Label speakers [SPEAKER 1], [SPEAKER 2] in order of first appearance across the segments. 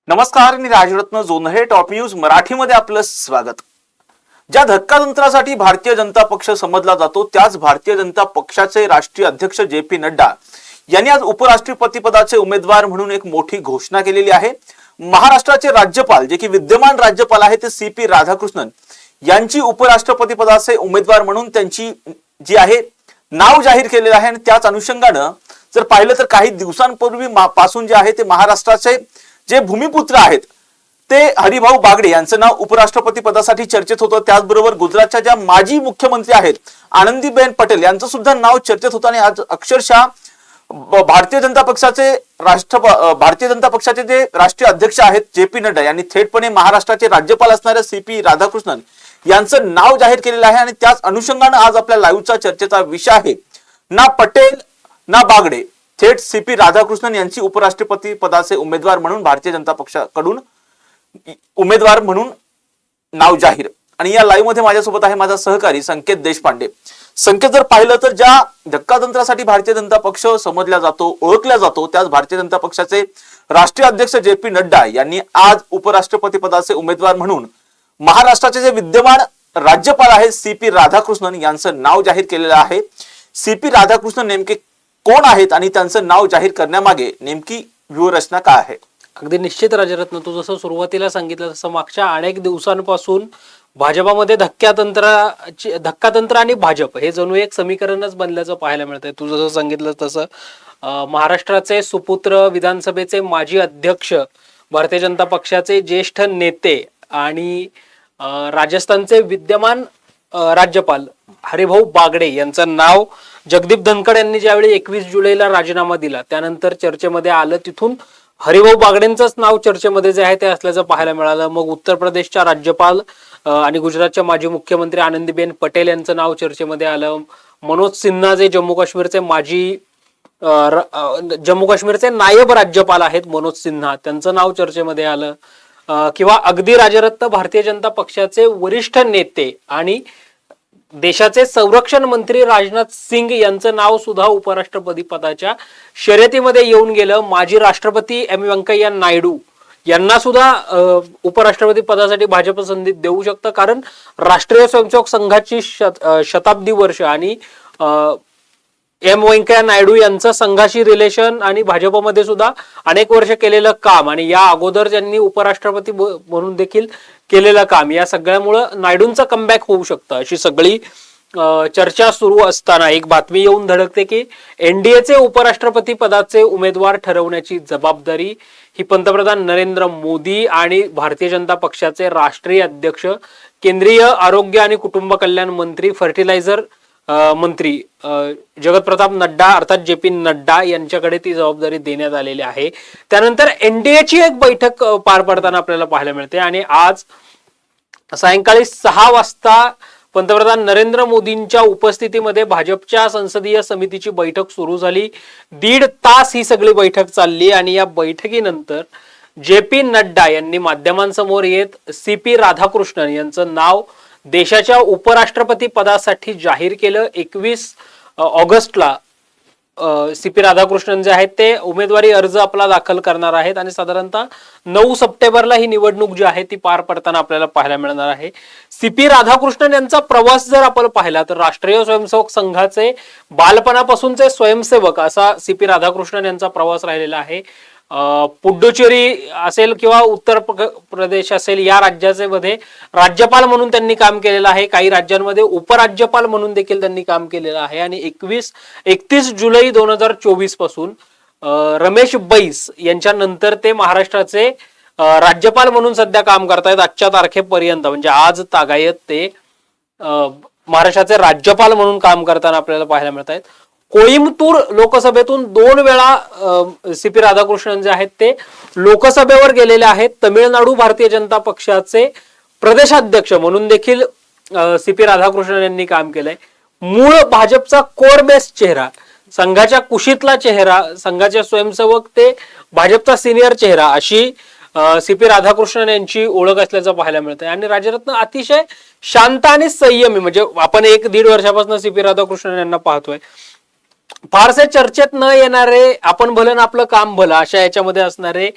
[SPEAKER 1] नमस्कार, मी Rajratna Jondhale. Top news मराठीमध्ये आपलं स्वागत. ज्या धक्कातंत्रासाठी भारतीय जनता पक्ष समजला जातो त्याच भारतीय जनता पक्षाचे राष्ट्रीय अध्यक्ष जे.पी. नड्डा यांनी आज उपराष्ट्रपती पदाचे उमेदवार म्हणून एक मोठी घोषणा केलेली आहे. महाराष्ट्राचे राज्यपाल जे की विद्यमान राज्यपाल आहेत ते सी.पी. राधाकृष्णन यांची उपराष्ट्रपती पदाचे उमेदवार म्हणून त्यांची जी आहे नाव जाहीर केलेलं आहे. आणि त्याच अनुषंगानं जर पाहिलं तर काही दिवसांपूर्वी पासून जे आहे ते महाराष्ट्राचे जे भूमिपुत्र आहेत ते हरिभाऊ बागडे यांचं नाव उपराष्ट्रपती पदासाठी चर्चेत होतं. त्याचबरोबर गुजरातच्या ज्या माजी मुख्यमंत्री आहेत आनंदीबेन पटेल यांचं सुद्धा नाव चर्चेत होतं. आणि आज अक्षरशः भारतीय जनता पक्षाचे जे राष्ट्रीय अध्यक्ष आहेत जे.पी. नड्डा यांनी थेटपणे महाराष्ट्राचे राज्यपाल असणाऱ्या सी.पी. राधाकृष्णन यांचं नाव जाहीर केलेलं आहे. आणि त्याच अनुषंगानं आज आपल्या लाईव्हचा चर्चेचा विषय आहे ना पटेल ना बागडे, थेट सी.पी. राधाकृष्णन यांची उपराष्ट्रपती पदाचे उमेदवार म्हणून भारतीय जनता पक्षाकडून उमेदवार म्हणून नाव जाहीर. आणि या लाईव्ह मध्ये माझ्यासोबत आहे माझा सहकारी संकेत देशपांडे. संकेत, जर पाहिलं तर ज्या धक्कातंत्रासाठी भारतीय जनता पक्ष समजला जातो, ओळखला जातो, त्याच भारतीय जनता पक्षाचे राष्ट्रीय अध्यक्ष जे.पी. नड्डा यांनी आज उपराष्ट्रपती पदाचे उमेदवार म्हणून महाराष्ट्राचे जे विद्यमान राज्यपाल आहेत सी.पी. राधाकृष्णन यांचं नाव जाहीर केलेलं आहे. सी.पी. राधाकृष्णन नेमके कोण आहेत आणि त्यांचं नाव जाहीर करण्यामागे नेमकी व्यूहरचना काय आहे?
[SPEAKER 2] अगदी निश्चित राजरत्न, तू जसं सुरुवातीला सांगितलं तसं मागच्या अनेक दिवसांपासून भाजपामध्ये धक्कातंत्र आणि भाजप हे जणू एक समीकरणच बनल्याचं पाहायला मिळतंय. तू जसं सांगितलं तसं महाराष्ट्राचे सुपुत्र, विधानसभेचे माजी अध्यक्ष, भारतीय जनता पक्षाचे ज्येष्ठ नेते आणि राजस्थानचे विद्यमान राज्यपाल हरिभाऊ बागडे यांचं नाव जगदीप धनखड यांनी ज्यावेळी 21 जुलैला राजीनामा दिला त्यानंतर चर्चेमध्ये आलं. तिथून हरिभाऊ बागडेंचंच नाव चर्चेमध्ये जे आहे ते असल्याचं पाहायला मिळालं. मग उत्तर प्रदेशच्या राज्यपाल आणि गुजरातच्या माजी मुख्यमंत्री आनंदीबेन पटेल यांचं नाव चर्चेमध्ये आलं. मनोज सिन्हा जे जम्मू काश्मीरचे नायब राज्यपाल आहेत मनोज सिन्हा, त्यांचं नाव चर्चेमध्ये आलं. किंवा अगदी राजरत्न भारतीय जनता पक्षाचे वरिष्ठ नेते आणि देशाचे संरक्षण मंत्री राजनाथ सिंग यांचं नाव सुद्धा उपराष्ट्रपती पदाच्या शर्यतीमध्ये येऊन गेलं. माजी राष्ट्रपती एम व्यंकय्या नायडू यांना सुद्धा उपराष्ट्रपती पदासाठी भाजप संधी देऊ शकतं, कारण राष्ट्रीय स्वयंसेवक संघाची शताब्दी वर्ष आणि एम व्यंकय्या नायडू यांचं संघाशी रिलेशन आणि भाजपमध्ये सुद्धा अनेक वर्ष केलेलं काम आणि या अगोदर ज्यांनी उपराष्ट्रपती म्हणून देखील केलेलं काम, या सगळ्यामुळं नायडूंचं कमबॅक होऊ शकतं अशी सगळी चर्चा सुरू असताना एक बातमी येऊन धडकते की एनडीएचे उपराष्ट्रपती पदाचे उमेदवार ठरवण्याची जबाबदारी ही पंतप्रधान नरेंद्र मोदी आणि भारतीय जनता पक्षाचे राष्ट्रीय अध्यक्ष, केंद्रीय आरोग्य आणि कुटुंब कल्याण मंत्री, फर्टिलायझर मंत्री जगत प्रताप नड्डा अर्थात जे.पी. नड्डा यांच्याकडे ती जबाबदारी देण्यात आलेली आहे. त्यानंतर एनडीएची एक बैठक पार पडताना आपल्याला पाहायला मिळते आणि आज सायंकाळी 6 वाजता पंतप्रधान नरेंद्र मोदींच्या उपस्थितीमध्ये भाजपच्या संसदीय समितीची बैठक सुरू झाली. 1.5 तास ही सगळी बैठक चालली आणि या बैठकीनंतर जे.पी. नड्डा यांनी माध्यमांसमोर येत सी.पी. राधाकृष्णन यांचं नाव देशाच्या उपराष्ट्रपती पदासाठी जाहीर केलं. 21 ऑगस्टला सी.पी. राधाकृष्णन जे आहेत ते उमेदवारी अर्ज आपला दाखल करणार आहेत आणि साधारणतः 9 सप्टेंबरला ही निवडणूक जी आहे ती पार पडताना आपल्याला पाहायला मिळणार आहे. सी.पी. राधाकृष्णन यांचा प्रवास जर आपण पाहिला तर राष्ट्रीय स्वयंसेवक संघाचे बालपणापासूनचे स्वयंसेवक असा सी.पी. राधाकृष्णन यांचा प्रवास राहिलेला आहे. पुडुचेरी असेल किंवा उत्तर प्रदेश असेल या राज्याचे मध्ये राज्यपाल म्हणून त्यांनी काम केलेलं आहे. काही राज्यांमध्ये उपराज्यपाल म्हणून देखील त्यांनी काम केलेलं आहे. आणि 31 जुलै 2024 पासून रमेश बैस यांच्या नंतर ते महाराष्ट्राचे राज्यपाल म्हणून सध्या काम करतायत. आजच्या तारखेपर्यंत म्हणजे आज तागायत ते महाराष्ट्राचे राज्यपाल म्हणून काम करताना आपल्याला पाहायला मिळत आहेत. कोईमतूर लोकसभेतून 2 वेळा सी.पी. राधाकृष्णन जे आहेत ते लोकसभेवर गेलेले आहेत. तमिळनाडू भारतीय जनता पक्षाचे प्रदेशाध्यक्ष म्हणून देखील सी.पी. राधाकृष्णन यांनी काम केलंय. मूळ भाजपचा कोर बेस चेहरा, संघाच्या कुशीतला चेहरा, संघाचे स्वयंसेवक ते भाजपचा सिनियर चेहरा अशी सी.पी. राधाकृष्णन यांची ओळख असल्याचं पाहायला मिळतंय. आणि राजरत्न अतिशय शांत आणि संयमी, म्हणजे आपण 1-1.5 वर्षापासून सी.पी. राधाकृष्णन यांना पाहतोय. फारसे चर्चेत न येणारे, आपण भलं ना आपलं काम भलं अशा याच्यामध्ये असणारे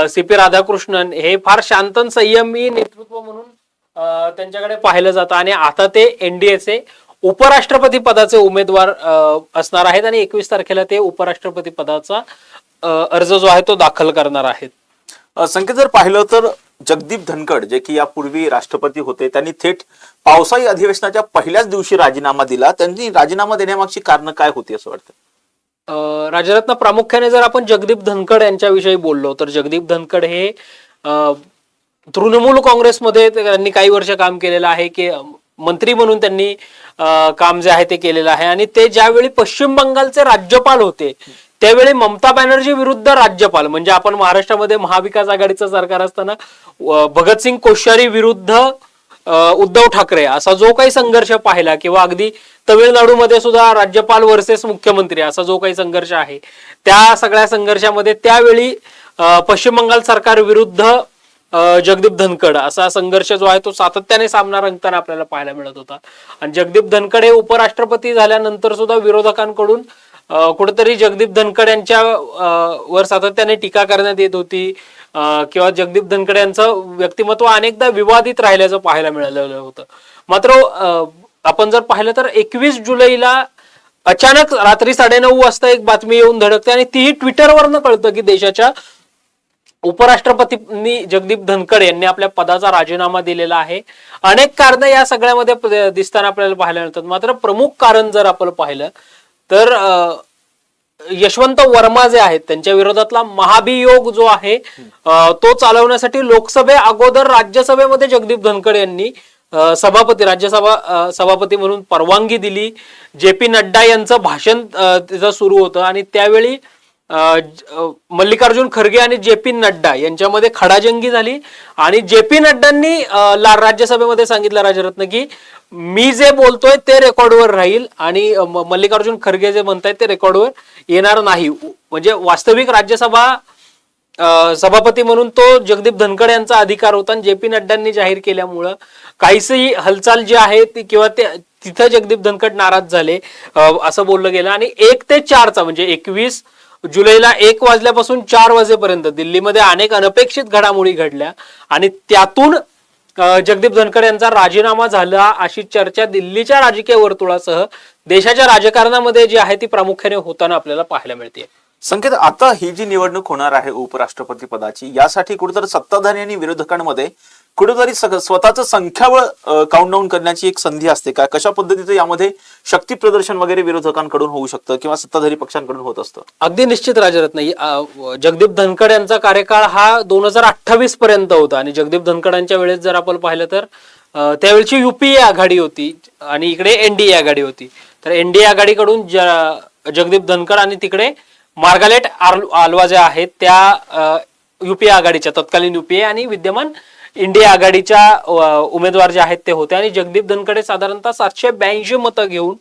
[SPEAKER 2] CP राधाकृष्णन हे फार शांत संयमी नेतृत्व म्हणून त्यांच्याकडे पाहिलं जातं आणि आता ते NDAचे उपराष्ट्रपती पदाचे उमेदवार असणार आहेत आणि 21 तारखेला ते उपराष्ट्रपती पदाचा अर्ज जो आहे तो दाखल करणार आहेत.
[SPEAKER 1] संकेत जर पाहिलं तर जगदीप धनखड जे की यापूर्वी राष्ट्रपती होते त्यांनी थेट पावसाळी अधिवेशनाच्या पहिल्याच दिवशी राजीनामा दिला. त्यांनी राजीनामा देण्यामागची कारण काय होती असं वाटतं?
[SPEAKER 2] राजरत्न, प्रामुख्याने जर आपण जगदीप धनखड यांच्याविषयी बोललो तर जगदीप धनखड हे तृणमूल काँग्रेसमध्ये त्यांनी काही वर्ष काम केलेलं आहे की मंत्री म्हणून त्यांनी काम जे आहे ते केलेलं आहे आणि ते ज्यावेळी पश्चिम बंगालचे राज्यपाल होते त्यावेळी ममता बॅनर्जी विरुद्ध राज्यपाल, म्हणजे आपण महाराष्ट्रामध्ये महाविकास आघाडीचं सरकार असताना भगतसिंग कोश्यारी विरुद्ध उद्धव ठाकरे असा जो काही संघर्ष पाहिला किंवा अगदी तमिळनाडूमध्ये सुद्धा राज्यपाल वर्सेस मुख्यमंत्री असा जो काही संघर्ष आहे त्या सगळ्या संघर्षामध्ये त्यावेळी पश्चिम बंगाल सरकार विरुद्ध जगदीप धनखड असा संघर्ष जो आहे तो सातत्याने सामना रंगताना आपल्याला पाहायला मिळत होता. आणि जगदीप धनखड हे उपराष्ट्रपती झाल्यानंतर सुद्धा विरोधकांकडून कुठेतरी जगदीप धनखड यांच्या वर सातत्याने टीका करण्यात येत होती किंवा जगदीप धनखड यांचं व्यक्तिमत्व अनेकदा विवादित राहिल्याचं पाहायला मिळालेलं होतं. मात्र आपण जर पाहिलं तर 21 जुलैला अचानक रात्री 9:30 वाजता एक बातमी येऊन धडकते आणि तीही ट्विटरवरनं कळतं की देशाच्या उपराष्ट्रपतींनी जगदीप धनखड यांनी आपल्या पदाचा राजीनामा दिलेला आहे. अनेक कारण या सगळ्यामध्ये दिसताना आपल्याला पाहायला मिळतात. मात्र प्रमुख कारण जर आपण पाहिलं तर यशवंत वर्मा जे आहेत त्यांच्या विरोधातला महाभियोग जो आहे तो चालवण्यासाठी लोकसभे अगोदर राज्यसभेमध्ये जगदीप धनखड यांनी राज्यसभा सभापती म्हणून परवानगी दिली. JP नड्डा यांचं भाषण तिथं सुरू होतं आणि त्यावेळी मल्लिकार्जुन खरगे आणि JP नड्डा यांच्यामध्ये खडाजंगी झाली आणि JP नड्डांनी राज्यसभेमध्ये सांगितलं राजरत्न की मी जे बोलतोय ते रेकॉर्डवर राहील आणि मल्लिकार्जुन खरगे जे म्हणतायत ते रेकॉर्डवर येणार नाही. म्हणजे वास्तविक राज्यसभा सभापती म्हणून तो जगदीप धनखड यांचा अधिकार होता आणि JP नड्डांनी जाहीर केल्यामुळं काहीशी हालचाल जी आहे ती किंवा तिथं जगदीप धनखड नाराज झाले असं बोललं गेलं. आणि 1 ते 4 म्हणजे 21 जुलैला 1 वाजल्यापासून 4 वाजेपर्यंत दिल्लीमध्ये अनेक अनपेक्षित घडामोडी घडल्या आणि त्यातून जगदीप धनखड यांचा राजीनामा झाला अशी चर्चा दिल्लीच्या राजकीय वर्तुळासह देशाच्या राजकारणामध्ये जी आहे ती प्रामुख्याने होताना आपल्याला पाहायला मिळते.
[SPEAKER 1] संकेत, आता ही जी निवडणूक होणार आहे उपराष्ट्रपती पदाची यासाठी कुठेतरी सत्ताधारी आणि विरोधकांमध्ये कुठेतरी स्वतःचं संख्याबळ काउंटडाऊन करण्याची एक संधी असते का? कशा पद्धतीचं यामध्ये शक्ती प्रदर्शन वगैरे विरोधकांकडून होऊ शकतं किंवा सत्ताधारी पक्षांकडून होत असतं?
[SPEAKER 2] अगदी निश्चित राजरत्न, जगदीप धनखड यांचा कार्यकाळ हा 2028 पर्यंत होता आणि जगदीप धनखडांच्या वेळेस जर आपण पाहिलं तर त्यावेळची UPA आघाडी होती आणि इकडे NDA आघाडी होती. तर NDA आघाडीकडून जगदीप धनखड आणि तिकडे मार्गारेट आल्वा ज्या आहेत त्या UPA आघाडीच्या तत्कालीन UPA आणि विद्यमान इंडिया आघाडीच्या उमेदवार जे आहेत ते होते आणि जगदीप धनखड साधारणतः 782 मतं घेऊन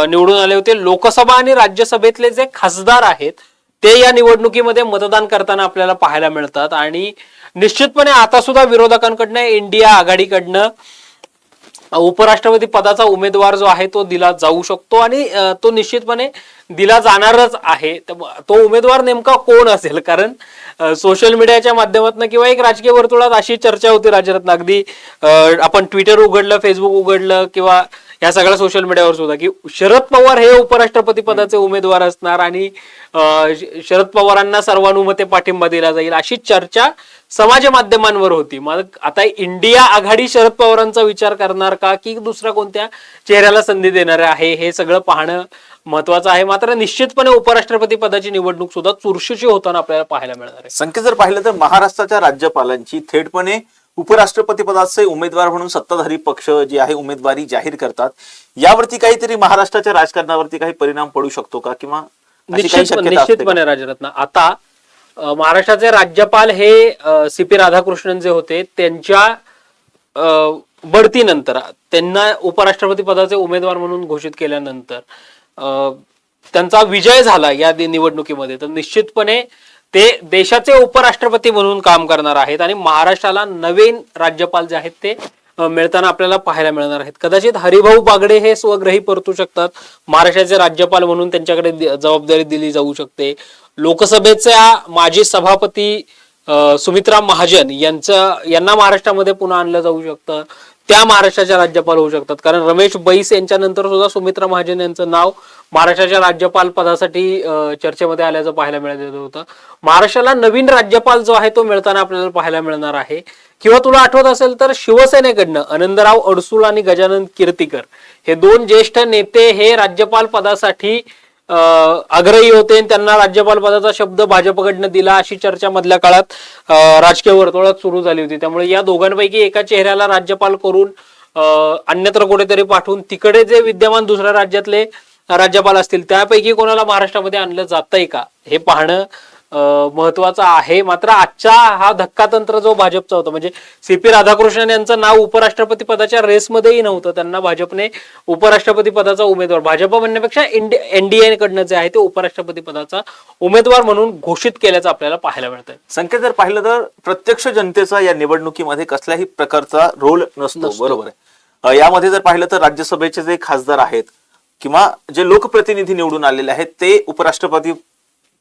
[SPEAKER 2] निवडून आले होते. लोकसभा आणि राज्यसभेतले जे खासदार आहेत ते या निवडणुकीमध्ये मतदान करताना आपल्याला पाहायला मिळतात आणि निश्चितपणे आता सुद्धा विरोधकांकडनं इंडिया आघाडीकडनं उपराष्ट्रपती पदाचा उमेदवार जो आहे तो दिला जाऊ शकतो आणि तो निश्चितपणे दिला जाणारच आहे. तो उमेदवार नेमका कोण असेल? कारण सोशल मीडियाच्या माध्यमातून किंवा एक राजकीय वर्तुळात अशी चर्चा होती राजरत्न, अगदी आपण ट्विटर उघडलं, फेसबुक उघडलं किंवा या सगळ्या सोशल मीडियावर सुद्धा की शरद पवार हे उपराष्ट्रपती पदाचे उमेदवार असणार आणि शरद पवारांना सर्वानुमते पाठिंबा दिला जाईल अशी चर्चा समाज माध्यमांवर होती. मग आता इंडिया आघाडी शरद पवारांचा विचार करणार का की दुसऱ्या कोणत्या चेहऱ्याला संधी देणार आहे हे सगळं पाहणं महत्वाचं आहे. मात्र निश्चितपणे उपराष्ट्रपती पदाची निवडणूक सुद्धा चुरशीची होताना आपल्याला पाहायला मिळणार आहे.
[SPEAKER 1] संकेत, जर पाहिलं तर महाराष्ट्राच्या राज्यपालांची थेटपणे उपराष्ट्रपती पदाचे उमेदवार म्हणून सत्ताधारी पक्ष जे आहे उमेदवारी जाहीर करतात, यावरती काहीतरी महाराष्ट्राच्या राजकारणावरती काही परिणाम पडू शकतो का किंवा
[SPEAKER 2] निश्चितपणे राजरत्न, आता महाराष्ट्राचे राज्यपाल हे CP राधाकृष्णन जे होते त्यांच्या बढतीनंतर त्यांना उपराष्ट्रपती पदाचे उमेदवार म्हणून घोषित केल्यानंतर त्यांचा विजय झाला या निवडणुकीमध्ये तर निश्चितपणे ते देशाचे उपराष्ट्रपती म्हणून काम करणार आहेत आणि महाराष्ट्राला नवीन राज्यपाल जे आहेत ते मिळताना आपल्याला पाहायला मिळणार आहेत. कदाचित हरिभाऊ बागडे हे स्वग्रही परतू शकतात. महाराष्ट्राचे राज्यपाल म्हणून त्यांच्याकडे जबाबदारी दिली जाऊ शकते. लोकसभेच्या माजी सभापती सुमित्रा महाजन यांना महाराष्ट्रामध्ये पुन्हा आणलं जाऊ शकतं. त्या महाराष्ट्राच्या राज्यपाल होऊ शकतात. कारण रमेश बैस यांच्यानंतर सुद्धा सुमित्रा महाजन यांचं नाव महाराष्ट्राच्या राज्यपाल पदासाठी चर्चेमध्ये आल्याचं पाहायला मिळालं होतं. महाराष्ट्राला नवीन राज्यपाल जो आहे तो मिळताना आपल्याला पाहायला मिळणार आहे. किंवा तुला आठवत असेल तर शिवसेनेकडनं आनंदराव अडसूळ आणि गजानन कीर्तीकर हे दोन ज्येष्ठ नेते हे राज्यपाल पदासाठी आग्रही होते. त्यांना राज्यपाल पदाचा शब्द भाजपकडनं दिला अशी चर्चा मधल्या काळात राजकीय वर्तुळात सुरू झाली होती. त्यामुळे या दोघांपैकी एका चेहऱ्याला राज्यपाल करून अन्यत्र कुठेतरी पाठवून तिकडे जे विद्यमान दुसऱ्या राज्यातले राज्यपाल असतील त्यापैकी कोणाला महाराष्ट्रामध्ये आणलं जातंय का हे पाहणं महत्वाचं आहे. मात्र आजचा हा धक्कातंत्र जो भाजपचा होता, म्हणजे सीपी राधाकृष्णन यांचं नाव उपराष्ट्रपती पदाच्या रेसमध्येही नव्हतं. त्यांना भाजपने उपराष्ट्रपती पदाचा उमेदवार, भाजप म्हणण्यापेक्षा एनडीए कडनं जे आहे ते उपराष्ट्रपती पदाचा उमेदवार म्हणून घोषित केल्याचं आपल्याला पाहायला मिळतंय.
[SPEAKER 1] संकेत, जर पाहिलं तर प्रत्यक्ष जनतेचा या निवडणुकीमध्ये कसल्याही प्रकारचा रोल नसतो. बरोबर आहे. यामध्ये जर पाहिलं तर राज्यसभेचे जे खासदार आहेत किंवा जे लोकप्रतिनिधी निवडून आलेले आहेत ते उपराष्ट्रपती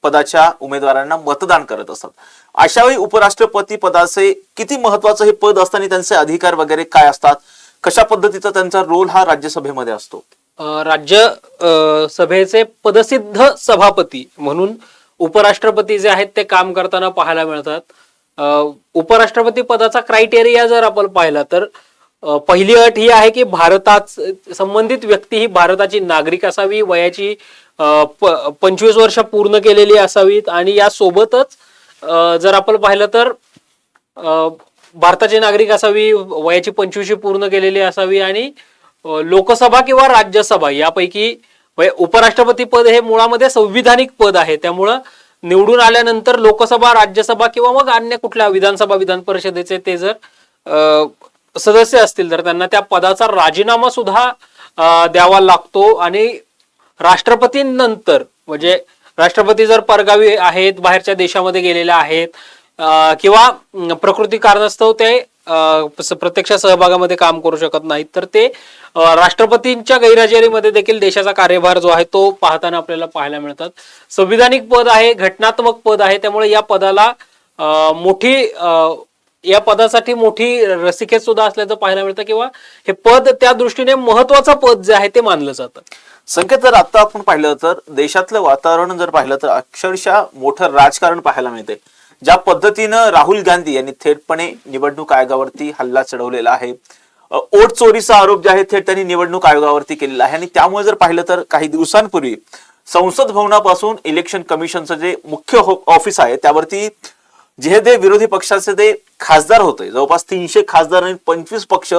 [SPEAKER 1] पदाच्या उमेदवारांना मतदान करत असतात. अशा वेळी उपराष्ट्रपती पदाचे किती महत्वाचं हे पद असताना त्यांचे अधिकार वगैरे काय असतात, कशा पद्धतीचा त्यांचा रोल हा राज्यसभेमध्ये असतो?
[SPEAKER 2] राज्यसभेचे पदसिद्ध सभापती म्हणून उपराष्ट्रपती जे आहेत ते काम करताना पाहायला मिळतात. उपराष्ट्रपती पदाचा क्रायटेरिया जर आपण पाहिला तर पहिली अट ही आहे की भारतात संबंधित व्यक्ती ही भारताची नागरिक असावी, वयाची 25 वर्ष पूर्ण केलेली असावीत आणि या सोबतच जर आपण पाहिलं तर भारताची नागरिक असावी, वयाची 25 पूर्ण केलेली असावी आणि लोकसभा किंवा राज्यसभा यापैकी उपराष्ट्रपती पद हे मुळामध्ये संविधानिक पद आहे. त्यामुळं निवडून आल्यानंतर लोकसभा, राज्यसभा किंवा मग अन्य कुठल्या विधानसभा, विधान परिषदेचे ते जर सदस्य असतील तर त्यांना त्या पदाचा राजीनामा सुद्धा द्यावा लागतो. आणि राष्ट्रपतींनंतर म्हणजे राष्ट्रपती जर परगावी आहेत, बाहेरच्या देशामध्ये गेलेले आहेत किंवा प्रकृती कारणास्तव ते प्रत्यक्ष सहभागामध्ये काम करू शकत नाहीत तर ते राष्ट्रपतींच्या गैरहजेरीमध्ये देखील देशाचा कार्यभार जो आहे तो पाहताना आपल्याला पाहायला मिळतात. संविधानिक पद आहे, घटनात्मक पद आहे. त्यामुळे या पदाला या पदासाठी मोठी रसिकेत सुद्धा असल्याचं पाहायला मिळतं किंवा हे पद त्या दृष्टीने महत्वाचं पद जे आहे ते मानलं जातं.
[SPEAKER 1] संकेत, जर आता आपण पाहिलं तर देशातलं वातावरण जर पाहिलं तर अक्षरशः मोठं राजकारण पाहायला मिळते. ज्या पद्धतीनं राहुल गांधी यांनी थेटपणे निवडणूक आयोगावरती हल्ला चढवलेला आहे, ओट चोरीचा आरोप जे आहे थेट त्यांनी निवडणूक आयोगावरती केलेला आहे. आणि त्यामुळे जर पाहिलं तर काही दिवसांपूर्वी संसद भवनापासून इलेक्शन कमिशनचं जे मुख्य ऑफिस आहे त्यावरती जे ते विरोधी पक्षाचे ते खासदार होते, जवळपास 300 खासदार आणि 25 पक्ष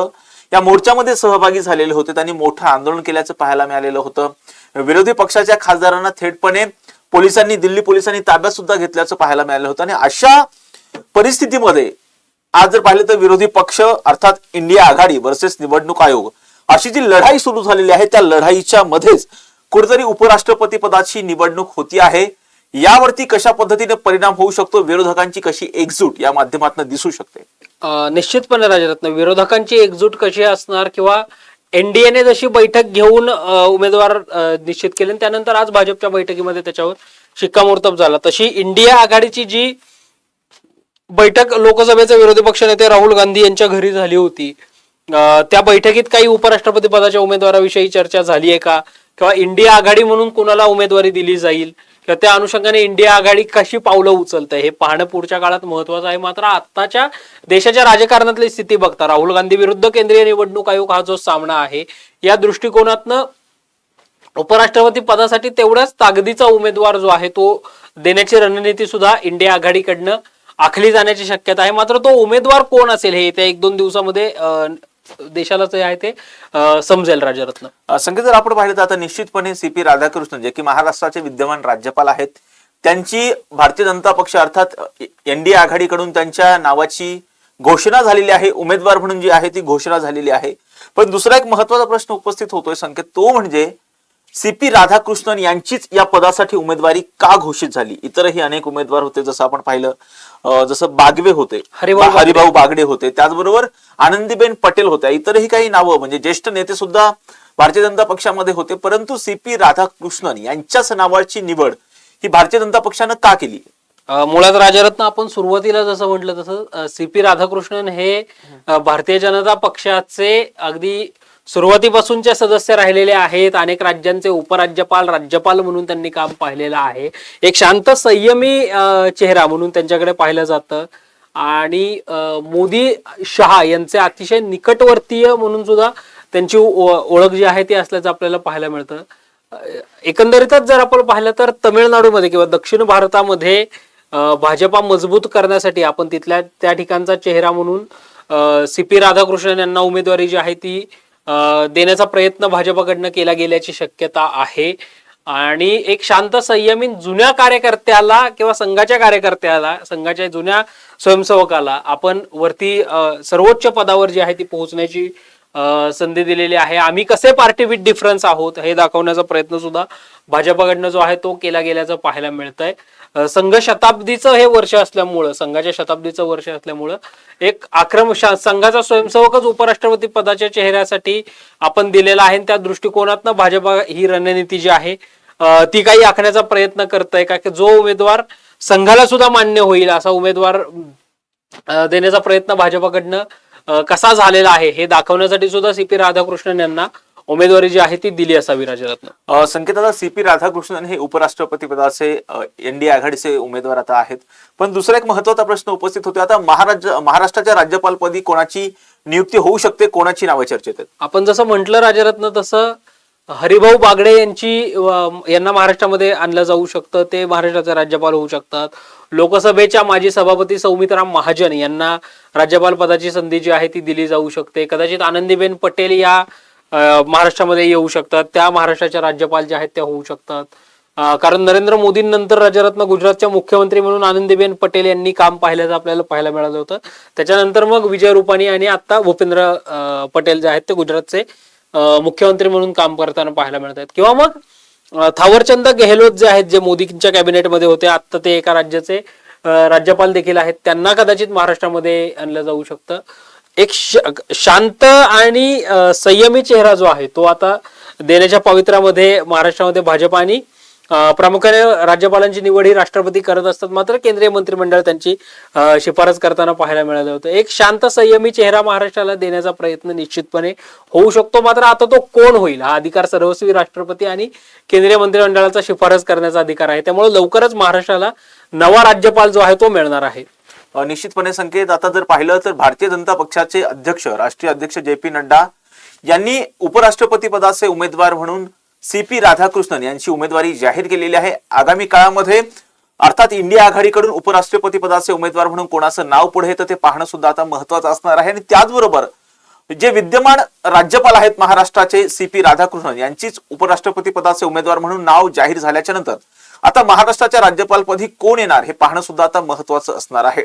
[SPEAKER 1] या मोर्चामध्ये सहभागी झालेले होते. त्यांनी मोठं आंदोलन केल्याचं पाहायला मिळालेलं होतं. विरोधी पक्षाच्या खासदारांना थेटपणे दिल्ली पोलिसांनी ताब्यात सुद्धा घेतल्याचं पाहायला मिळालं होतं. आणि अशा परिस्थितीमध्ये आज जर पाहिलं तर विरोधी पक्ष अर्थात इंडिया आघाडी वर्सेस निवडणूक आयोग अशी जी लढाई सुरू झालेली आहे त्या लढाईच्या मध्येच कुठेतरी उपराष्ट्रपती पदाची निवडणूक होती आहे. यावरती कशा पद्धतीने परिणाम होऊ शकतो, विरोधकांची कशी एकजूट या माध्यमातून दिसू शकते?
[SPEAKER 2] निश्चितपणे राजरत्न, विरोधकांची एकजूट कशी असणार किंवा एनडीएने जशी बैठक घेऊन उमेदवार निश्चित केले त्यानंतर आज भाजपच्या बैठकीमध्ये त्याच्यावर शिक्कामोर्तब झाला, तशी इंडिया आघाडीची जी बैठक लोकसभेचे विरोधी पक्षनेते राहुल गांधी यांच्या घरी झाली होती त्या बैठकीत काही उपराष्ट्रपती पदाच्या उमेदवाराविषयी चर्चा झाली आहे का, किंवा इंडिया आघाडी म्हणून कुणाला उमेदवारी दिली जाईल किंवा त्या अनुषंगाने इंडिया आघाडी कशी पावलं उचलते हे पाहणं पुढच्या काळात महत्वाचं आहे. मात्र आत्ताच्या देशाच्या राजकारणातली स्थिती बघता राहुल गांधी विरुद्ध केंद्रीय निवडणूक आयोग हा जो सामना आहे या दृष्टिकोनातनं उपराष्ट्रपती पदासाठी तेवढ्याच ताकदीचा उमेदवार जो आहे तो देण्याची रणनीती सुद्धा इंडिया आघाडीकडनं आखली जाण्याची शक्यता आहे. मात्र तो उमेदवार कोण असेल हे येत्या 1-2 दिवसामध्ये देशाला जे आहे ते समजेल. राजरत्न,
[SPEAKER 1] संकेत, जर आपण पाहिलं तर आता निश्चितपणे सीपी राधाकृष्णन जे की महाराष्ट्राचे विद्यमान राज्यपाल आहेत त्यांची भारतीय जनता पक्ष अर्थात एनडीए आघाडीकडून त्यांच्या नावाची घोषणा झालेली आहे, उमेदवार म्हणून जी आहे ती घोषणा झालेली आहे. पण दुसरा एक महत्वाचा प्रश्न उपस्थित होतोय संकेत, तो म्हणजे सीपी राधाकृष्णन यांचीच या पदासाठी उमेदवारी का घोषित झाली? इतरही अनेक उमेदवार होते, जसं आपण पाहिलं, जसं बागवे होते, हरिभाऊ बागडे होते, त्याचबरोबर आनंदीबेन पटेल होत्या, इतरही काही नावं म्हणजे ज्येष्ठ नेते सुद्धा भारतीय जनता पक्षामध्ये होते. परंतु सीपी राधाकृष्णन यांच्याच नावाची निवड ही भारतीय जनता पक्षानं का केली?
[SPEAKER 2] मुळात राजरत्न, आपण सुरुवातीला जसं म्हटलं तसं सीपी राधाकृष्णन हे भारतीय जनता पक्षाचे अगदी सुरुवातीपासूनचे सदस्य राहिलेले आहेत. अनेक राज्यांचे उपराज्यपाल, राज्यपाल म्हणून त्यांनी काम पाहिलेलं आहे. एक शांत संयमी चेहरा म्हणून त्यांच्याकडे पाहिलं जातं आणि मोदी शहा यांचे अतिशय निकटवर्तीय म्हणून सुद्धा त्यांची ओळख जी आहे ती असल्याचं आपल्याला पाहायला मिळतं. एकंदरीतच जर आपण पाहिलं तर तामिळनाडूमध्ये किंवा दक्षिण भारतामध्ये भाजपा मजबूत करण्यासाठी आपण तिथल्या त्या ठिकाणचा चेहरा म्हणून सीपी राधाकृष्णन यांना उमेदवारी जी आहे ती देण्याचा प्रयत्न भाजपाकडनं केला गेल्याची शक्यता आहे. आणि एक शांत संयमी जुन्या कार्यकर्त्याला किंवा संघाच्या कार्यकर्त्याला, संघाच्या जुन्या स्वयंसेवकाला आपण वरती सर्वोच्च पदावर जी आहे ती पोहोचण्याची संधी दिलेली आहे. आम्ही कसे पार्टी विथ डिफरन्स आहोत हे दाखवण्याचा प्रयत्न सुद्धा भाजपाकडनं जो आहे तो केला गेल्याचं पाहायला मिळतंय. संघ शताब्दीचं हे वर्ष असल्यामुळं, संघाच्या शताब्दीचं वर्ष असल्यामुळं एक संघाचा स्वयंसेवकच उपराष्ट्रपती पदाच्या चेहऱ्यासाठी आपण दिलेला आहे. त्या दृष्टिकोनातनं भाजपा ही रणनीती जी आहे ती काही आखण्याचा प्रयत्न करत आहे का, की जो उमेदवार संघाला सुद्धा मान्य होईल असा उमेदवार देण्याचा प्रयत्न भाजपाकडनं कसा झालेला आहे हे दाखवण्यासाठी सुद्धा सीपी राधाकृष्णन यांना उमेदवारी जी आहे ती दिली असावी. राजरत्न,
[SPEAKER 1] संकेत, सीपी राधाकृष्णन हे उपराष्ट्रपती पदाचे एनडीए आघाडीचे उमेदवार आता आहेत. पण दुसरा एक महत्वाचा प्रश्न उपस्थित होतो, आता महाराष्ट्राच्या राज्यपालपदी कोणाची नियुक्ती होऊ शकते, कोणाची नावे चर्चेत आहेत?
[SPEAKER 2] आपण जसं म्हटलं राजरत्न तसं हरिभाऊ बागडे यांना महाराष्ट्रामध्ये आणलं जाऊ शकतं. ते महाराष्ट्राचे राज्यपाल होऊ शकतात. लोकसभेच्या माजी सभापती सौमित्रा महाजन यांना राज्यपाल पदाची संधी जी आहे ती दिली जाऊ शकते. कदाचित आनंदीबेन पटेल या महाराष्ट्रामध्ये येऊ शकतात. त्या महाराष्ट्राच्या राज्यपाल ज्या आहेत त्या होऊ शकतात. कारण नरेंद्र मोदींनंतर राजरत्न गुजरातच्या मुख्यमंत्री म्हणून आनंदीबेन पटेल यांनी काम पाहिल्याचं आपल्याला पाहायला मिळालं होतं. त्याच्यानंतर मग विजय रुपाणी आणि आता भूपेंद्र पटेल जे आहेत ते गुजरातचे मुख्यमंत्री म्हणून काम करताना पाहायला मिळत आहेत. किंवा मग थावरचंद गेहलोत जे आहेत, जे मोदींच्या कॅबिनेटमध्ये होते, आता ते एका राज्याचे राज्यपाल देखील आहेत, त्यांना कदाचित महाराष्ट्रामध्ये आणलं जाऊ शकतं. एक शांत आणि संयमी चेहरा जो आहे तो आता देण्याच्या पवित्रामध्ये महाराष्ट्रामध्ये भाजपा आणि प्रामुख्याने राज्यपालांची निवड ही राष्ट्रपती करत असतात. मात्र केंद्रीय मंत्रिमंडळ त्यांची शिफारस करताना पाहायला मिळालं होतं. एक शांत संयमी चेहरा महाराष्ट्राला देण्याचा प्रयत्न निश्चितपणे होऊ शकतो. मात्र आता तो कोण होईल हा अधिकार सर्वस्वी राष्ट्रपती आणि केंद्रीय मंत्रिमंडळाचा शिफारस करण्याचा अधिकार आहे. त्यामुळे लवकरच महाराष्ट्राला नवा राज्यपाल जो आहे तो मिळणार आहे.
[SPEAKER 1] निश्चितपणे संकेत, आता जर पाहिलं तर भारतीय जनता पक्षाचे अध्यक्ष, राष्ट्रीय अध्यक्ष JP नड्डा यांनी उपराष्ट्रपती पदाचे उमेदवार म्हणून सीपी राधाकृष्णन यांची उमेदवारी जाहीर केलेली आहे. आगामी काळामध्ये अर्थात इंडिया आघाडीकडून उपराष्ट्रपती पदाचे उमेदवार म्हणून कोणाचं नाव पुढे येतं ते पाहणं सुद्धा आता महत्वाचं असणार आहे. आणि त्याचबरोबर जे विद्यमान राज्यपाल आहेत महाराष्ट्राचे सीपी राधाकृष्णन यांचीच उपराष्ट्रपती पदाचे उमेदवार म्हणून नाव जाहीर झाल्याच्या नंतर आता महाराष्ट्राच्या राज्यपालपदी कोण येणार हे पाहणं सुद्धा आता महत्वाचं असणार आहे.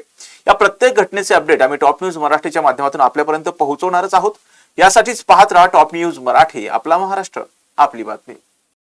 [SPEAKER 1] या प्रत्येक घटनेचे अपडेट आम्ही टॉप न्यूज मराठीच्या माध्यमातून आपल्यापर्यंत पोहोचवणारच आहोत. यासाठीच पाहत राहा टॉप न्यूज मराठी, आपला महाराष्ट्र, आपली बातमी.